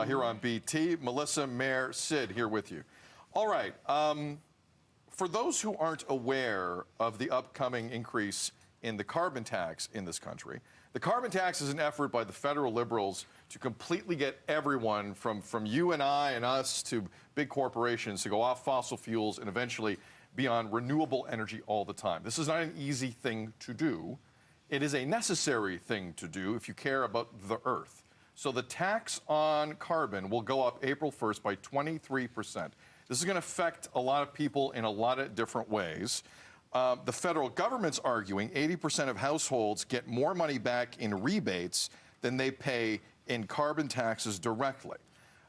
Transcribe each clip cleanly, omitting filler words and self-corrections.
here on BT. Melissa, Mayor, Sid here with you. All right. For those who aren't aware of the upcoming increase in the carbon tax in this country, the carbon tax is an effort by the federal Liberals to completely get everyone from you and I and us to big corporations to go off fossil fuels and eventually be on renewable energy all the time. This is not an easy thing to do. It is a necessary thing to do if you care about the Earth. So the tax on carbon will go up April 1st by 23%. This is going to affect a lot of people in a lot of different ways. The federal government's arguing 80% of households get more money back in rebates than they pay in carbon taxes directly.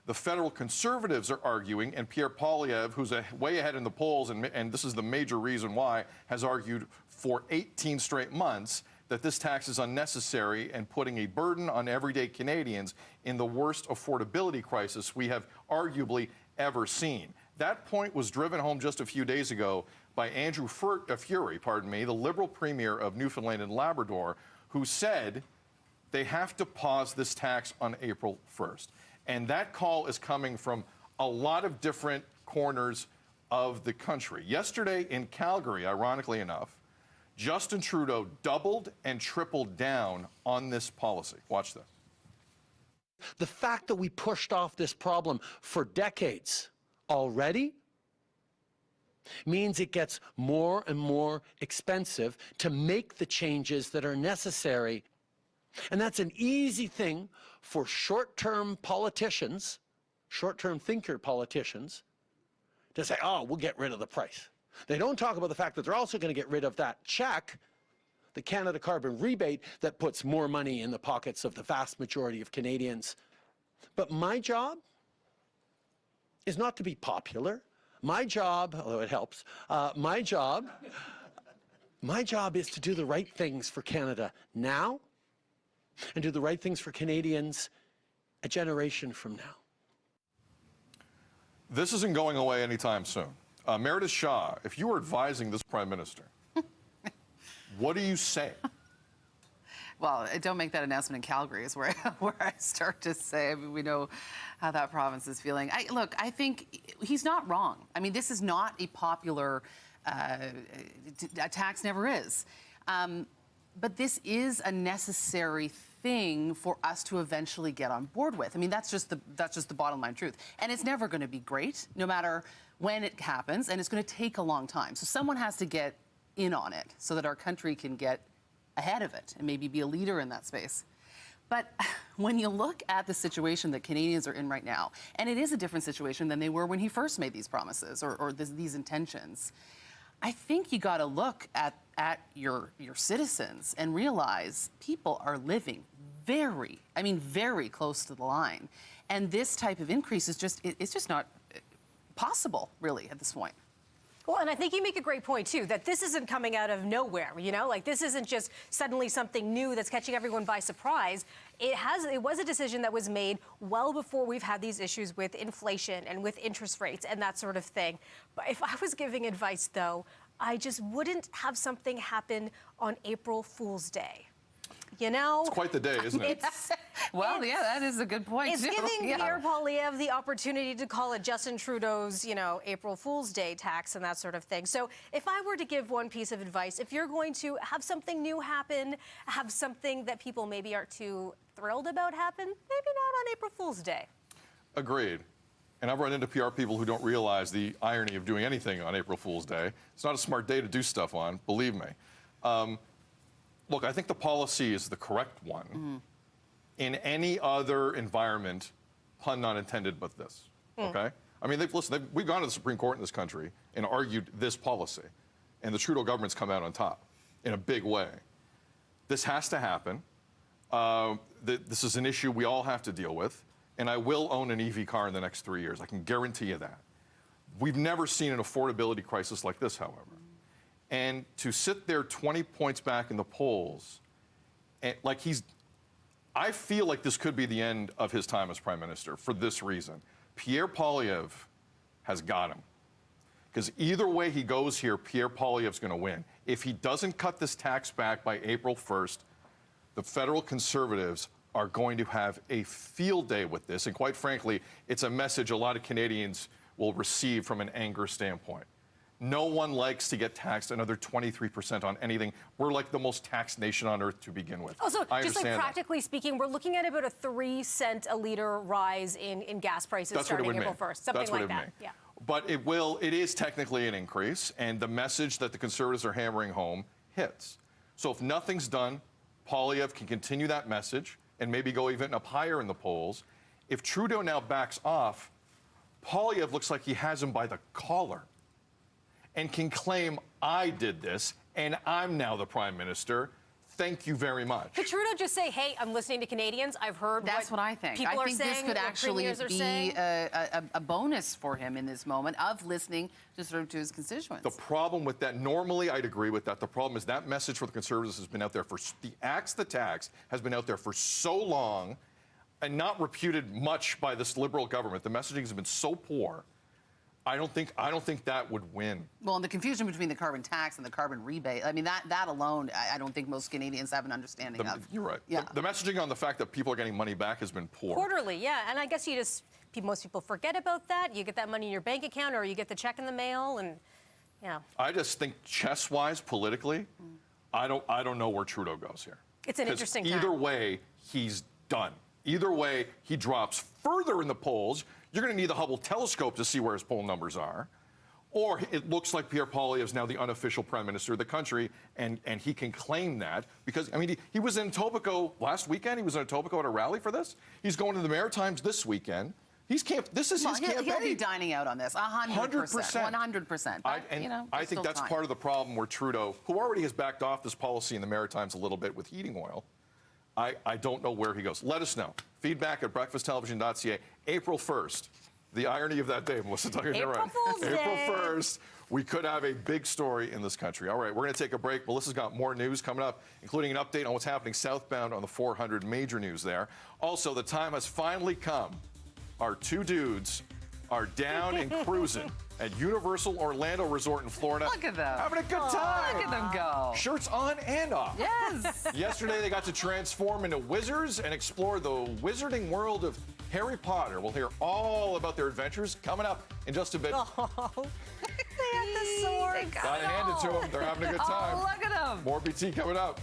The federal conservatives are arguing, and Pierre Poilievre, who's way ahead in the polls, and this is the major reason why, has argued for 18 straight months that this tax is unnecessary and putting a burden on everyday Canadians in the worst affordability crisis we have arguably ever seen. That point was driven home just a few days ago by Andrew Furey, the Liberal Premier of Newfoundland and Labrador, who said they have to pause this tax on April 1st. And that call is coming from a lot of different corners of the country. Yesterday in Calgary, ironically enough, Justin Trudeau doubled and tripled down on this policy. Watch this. The fact that we pushed off this problem for decades already means it gets more and more expensive to make the changes that are necessary. And that's an easy thing for short-term politicians, short-term thinker politicians, to say, oh, we'll get rid of the price. They don't talk about the fact that they're also going to get rid of that check, the Canada carbon rebate, that puts more money in the pockets of the vast majority of Canadians. But my job is not to be popular. My job, although it helps, my job is to do the right things for Canada now and do the right things for Canadians a generation from now. This isn't going away anytime soon. Meredith Shaw, if you were advising this Prime Minister, what do you say? Well, don't make that announcement in Calgary is where I start to say. I mean, we know how that province is feeling. Look, I think he's not wrong. I mean, this is not a popular tax, never is. But this is a necessary thing for us to eventually get on board with. I mean, that's just the bottom line truth. And it's never going to be great, no matter when it happens, and it's going to take a long time. So someone has to get in on it so that our country can get ahead of it and maybe be a leader in that space. But when you look at the situation that Canadians are in right now, and it is a different situation than they were when he first made these promises or these intentions, I think you got to look at your citizens and realize people are living very close to the line. And this type of increase is it's just not possible, really, at this point. Well, and I think you make a great point, too, that this isn't coming out of nowhere, you know? Like, this isn't just suddenly something new that's catching everyone by surprise. It was a decision that was made well before we've had these issues with inflation and with interest rates and that sort of thing. But if I was giving advice, though, I just wouldn't have something happen on April Fool's Day. You know? It's quite the day, isn't it? Well, yeah, that is a good point, It's too. giving Pierre Poilievre the opportunity to call it Justin Trudeau's, April Fool's Day tax and that sort of thing. So if I were to give one piece of advice, if you're going to have something new happen, have something that people maybe aren't too thrilled about happen, maybe not on April Fool's Day. Agreed. And I've run into PR people who don't realize the irony of doing anything on April Fool's Day. It's not a smart day to do stuff on, believe me. Look, I think the policy is the correct one. Mm-hmm. In any other environment, pun not intended, but this, okay? I mean, we've gone to the Supreme Court in this country and argued this policy, and the Trudeau government's come out on top in a big way. This has to happen. This is an issue we all have to deal with, and I will own an EV car in the next 3 years. I can guarantee you that. We've never seen an affordability crisis like this, however. And to sit there 20 points back in the polls, and I feel like this could be the end of his time as Prime Minister for this reason. Pierre Poilievre has got him. Because either way he goes here, Pierre Poilievre's going to win. If he doesn't cut this tax back by April 1st, the federal Conservatives are going to have a field day with this. And quite frankly, it's a message a lot of Canadians will receive from an anger standpoint. No one likes to get taxed another 23% on anything. We're like the most taxed nation on earth to begin with. Also, I just like understand practically speaking, we're looking at about a 3-cent a liter rise in gas prices That's what it starting would April mean. 1st, something That's what like it that. mean. Yeah. But it is technically an increase, and the message that the Conservatives are hammering home hits. So if nothing's done, Poilievre can continue that message and maybe go even up higher in the polls. If Trudeau now backs off, Poilievre looks like he has him by the collar and can claim, I did this, and I'm now the Prime Minister. Thank you very much. Could Trudeau just say, hey, I'm listening to Canadians. I've heard That's what I think. People I are think saying, this could what actually premiers are be saying. a bonus for him in this moment of listening to sort of to his constituents. The problem with that, normally I'd agree with that. The problem is that message for the Conservatives has been out there for, the axe the tax has been out there for so long and not reputed much by this Liberal government. The messaging has been so poor. I don't think that would win. Well, and the confusion between the carbon tax and the carbon rebate, I mean, that alone, I don't think most Canadians have an understanding of. You're right. Yeah. The messaging on the fact that people are getting money back has been poor. Quarterly, yeah. And I guess most people forget about that. You get that money in your bank account or you get the check in the mail and, yeah. I just think chess-wise, politically, I don't know where Trudeau goes here. It's an 'Cause interesting either time. way, he's done. Either way, he drops further in the polls. You're going to need the Hubble telescope to see where his poll numbers are. Or it looks like Pierre Poilievre is now the unofficial Prime Minister of the country, and he can claim that because, I mean, he was in Etobicoke last weekend. He was in Etobicoke at a rally for this. He's going to the Maritimes this weekend. This is his campaign. He'll be dining out on this, 100%. 100%. But, I think that's part of the problem where Trudeau, who already has backed off this policy in the Maritimes a little bit with heating oil, I don't know where he goes. Let us know. Feedback at breakfasttelevision.ca. April 1st. The irony of that day, Melissa, talking April right. Fool's Day. April 1st, we could have a big story in this country. All right, we're going to take a break. Melissa's got more news coming up, including an update on what's happening southbound on the 400, major news there. Also, the time has finally come. Our two dudes are down and cruising at Universal Orlando Resort in Florida. Look at them. Having a good time. Look at them go. Shirts on and off. Yes. Yesterday, they got to transform into wizards and explore the wizarding world of Harry Potter. We'll hear all about their adventures coming up in just a bit. Oh, they have the sword. Gotta hand it to them. They're having a good time. Oh, look at them. More BT coming up.